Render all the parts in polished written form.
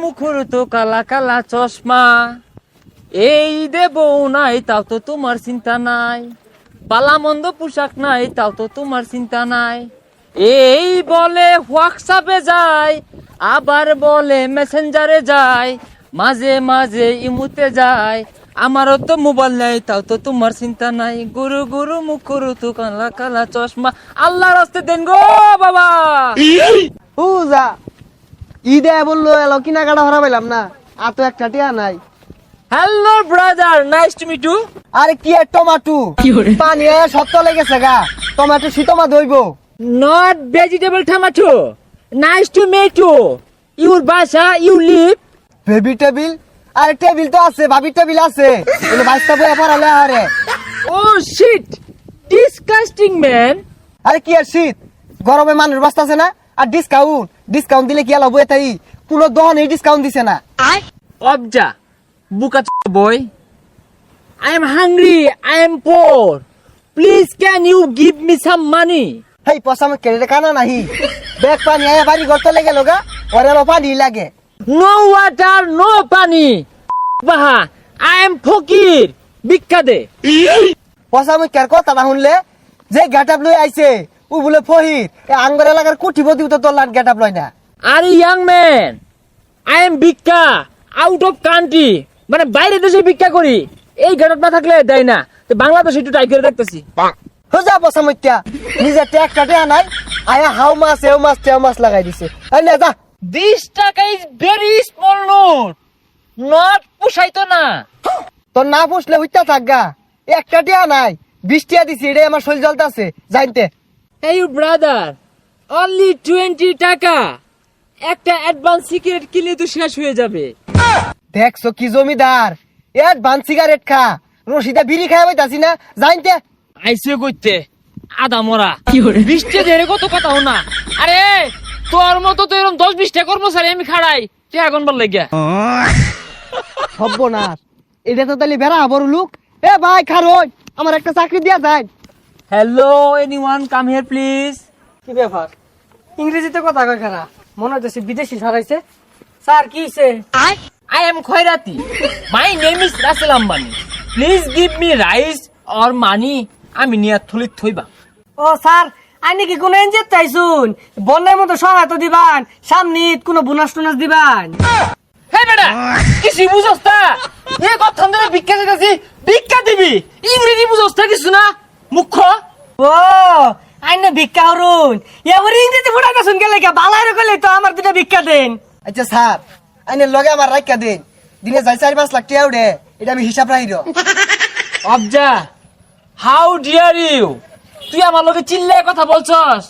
মুখর তো কালা কালা চশমা, এই দেব নাই তাও তো তোমার চিন্তা নাই, পালা মন্দ পোশাক নাই তাও তো তোমার চিন্তা নাই, এই বলে হোয়াটসঅ্যাপে যায়, আবার বলে মেসেঞ্জারে যায়, মাঝে মাঝে ইমুতে যায়, আমারও তো মোবাইল নাই তাও তো তোমার চিন্তা নাই, গুরু গুরু মুখর তো কালা কালা চশমা, আল্লাহ রাস্তে দেন গো বাবা। যা ঈদে বললো এলো কিনাকাটা হারা পাইলাম না, আর তো একটা টিয়া নাই। Hello brother, nice to meet you. আরে কি আর টমাটো পানি শক্ত লেগেছে গা, টমাটো শীতমা দইব। Not vegetable tomato. Nice to meet you. Your Basha, you live. Baby table, আরে টেবিল তো আছে, ভাবি টেবিল আছে, এনে বাইস্তা বই পড়ালে আরে। Oh shit. Disgusting man. আরে কি আর শীত, গরমে মানুষ বাঁচতেছে না, আর ডিসকাউন্ট দিলে কি আলো বই তাই কোন দোকানে ডিসকাউন্ট দিছে না। Obja. Buka boy. I am hungry. I am poor. Please can you give me some money? হেই পসামে কেড়ে কানা নাহি, ব্যাগ পানি আয়া বাড়ি করতে লেগে লোগা, ওরে পানি লাগে। No water, no pani. Baha. I am fakir. Bikka de. পসামে কের কথা না শুনলে যে গেটআপ লই আইছে ও বলে ফহির, এ আঙ্গর এলাকার কোটিপতি তো তোর লাট গেটআপ লয় না। Are young man. I am Bikka. Out of country. মানে বাইরে দেশে ভিক্ষা করি, এই গেটআপ না থাকলে দেয় না, তো বাংলাদেশে একটু ট্রাই করে দেখতেছি। হোজা পসামইত্যা নিজে ট্যাগ কাটে আনাই, আয়া হাউ মাছ এও মাছ তেও মাছ লাগাই দিছে। এই নে যা। 20 টাকা is very small note, not পুষাইতো না। তোর না পুষলে হইতা থাকগা, একটা টিয়া নাই, 20 টিয়া দিছি, এটা আমার শরীর জ্বলতাছে জানতে। এই ব্রাদার, অনলি 20 টাকা, একটা অ্যাডভান্স সিগারেট কিনলে তো শেষ হয়ে যাবে। দেখছো কি জমিদার, অ্যাডভান্স সিগারেট খা, রশিদা বিড়ি খাই পাইতাছি না জানতে। আইসে কইতে আদা মরা 20 টাকা ধরে কত কথা হনা। আরে তোর মতো তো এরকম 10-20 টা কর্মচারী আমি খাড়াই, তুই এখন বল লাগিয়া হব্ব না, এটা তো তাহলে বেড়া বড় লোক। এ ভাই খারোই, আমার একটা চাকরি দিয়া যায়। Hello, anyone come here please. কি ব্যাপার, ইংরেজিতে কথা কয় খারা, মনে হচ্ছে বিদেশি ছড়াইছে। স্যার কি হইছে? I am Khairati. My name is Russell Ambani. Please give me rice or money. আমি নিয়া থলিত থইবা। ও স্যার, আইনি কি কোন এনজিও চাইছুন? বন্যার মতো সহায়তা দিবান, সামনে ঈদ কোনো বোনাস টোনাস দিবান। হে বেটা, কিছু বুঝছ না? এ কথা ধরে ভিক্ষা চাইতাছি, ভিক্ষা দিবি। ইংরেজি বুঝছ না কিছু না? মুখ্য। ও আইনে ভিক্ষা হরুন, এবার ইংরেজি ফুটাইতেছুন গেলে কে বালাইরে কইলে তো আমার দুটা ভিক্ষা দেন। আচ্ছা স্যার, আইনের লগে আমার রাখা দেন, দিনে যাই 4-5 লাখ টাকা উঠে, এটা আমি হিসাব রাখির। অবজা, হাউ ডিয়ার ইউ? তুই আমার লগে চিল্লায় কথা বলছস?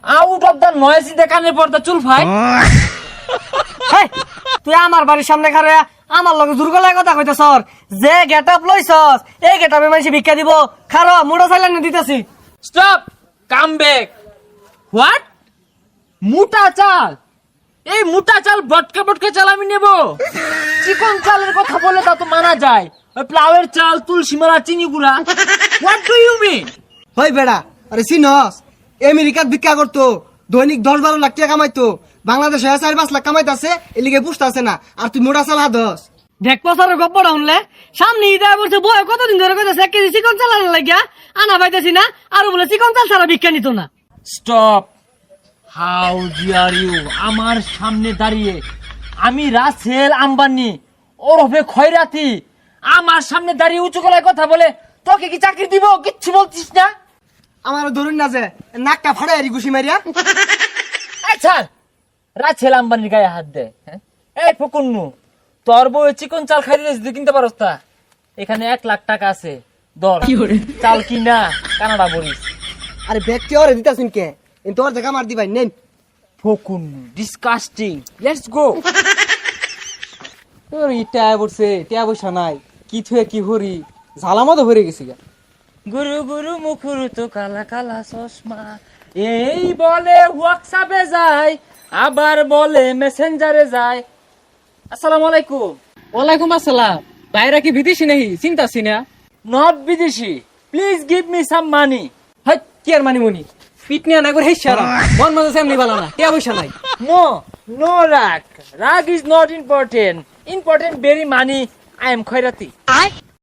আউট অফ দা নয়েজ দে কানে পড়তা চুল ফাই। হেই, তুই আমার বাড়ির সামনে খারে আমার লগে জোর গলায় কথা কইতেছস, যে গেটআপ লইছস এই গেটআপে মানুষ ভিক্ষা দিব, খারো মুড়া চাইলানি দিতেছি। Stop, come back. হোয়াট? মোটা চাল? এই মোটা চাল বটকা বটকা চাল আমি নেব? চিকন চালের কথা বলে তা তো মানা যায়, ওই প্লাউয়ের চাল, তুলসী মালা, চিনি গুঁড়া। What do you mean? হই বেড়া, আরে চিনস আমেরিকাত ভিক্ষা করতো, দৈনিক 10-12 লাখ টাকা কামাইতো, বাংলাদেশে 4-5 লাখ কামাইতাছে, এলিগে পুষতাছে না, আর তুই মোটা চাল হাদস। দেখ পসারের গপ্পটা শুনলে, সামনে ঈদে বলছে বয় কতদিন ধরে কইতাছে 1 কেজি চিকন চাল আনা লাগিয়া, আনা পাইতাছি না, আর বলে চিকন চাল ছাড়া ভিক্ষা নিত না। Stop, how dare you? আমার সামনে দাঁড়িয়ে আমি রাসেল আম্বানি ওরফে খয়রাতি, আমার সামনে দাঁড়িয়ে উঁচু গলায় কথা বলে, তোকে কি চাকরি দিব? কিচ্ছু বলছিস না। আমার ধরুন না যে নাকটা ফাড়াই আরি ঘুষি মারিয়া। আচ্ছা, রাসেল আম্বানির গায়ে হাত দে। হ্যাঁ? এই ফকুন্নু, তোর বউ চিকন চাল খাই দিয়েছিস, তুই কিনতে পারস তা? এখানে 1 লাখ টাকা আছে, ধর চাল কিনা কানাডা বলিস। আরে ব্যক্তি ওরে দিতাছিন কে, কিন্তু ওর দেখা মার দিবাই নেন। ফকুন্নু, ডিসকাস্টিং। Let's go. তোর ইটা পড়ছে, টিয়া পয়সা নাই, কি থুয়ে কি হরি, ঝালামতো ভরে গেছি গা। গুরু গুরু মুখুর তো কালা কালা চশমা, এই বলে হোয়াটসঅ্যাপে যায়, আবার বলে মেসেঞ্জারে যায়। আসসালামু আলাইকুম। ওয়ালাইকুম আসসালাম। বাইরা কি বিদেশি নাহি? চিন্তাছি না। নট বিদেশি। Please give me some money. হাই কি আর মানি মুনি, পিটনি না একবার হেস সারা মন মজা সেমনি ভালো না টিয়া পয়সা নাই No, no rag. Rag is not important. Important very money. I am Khairati.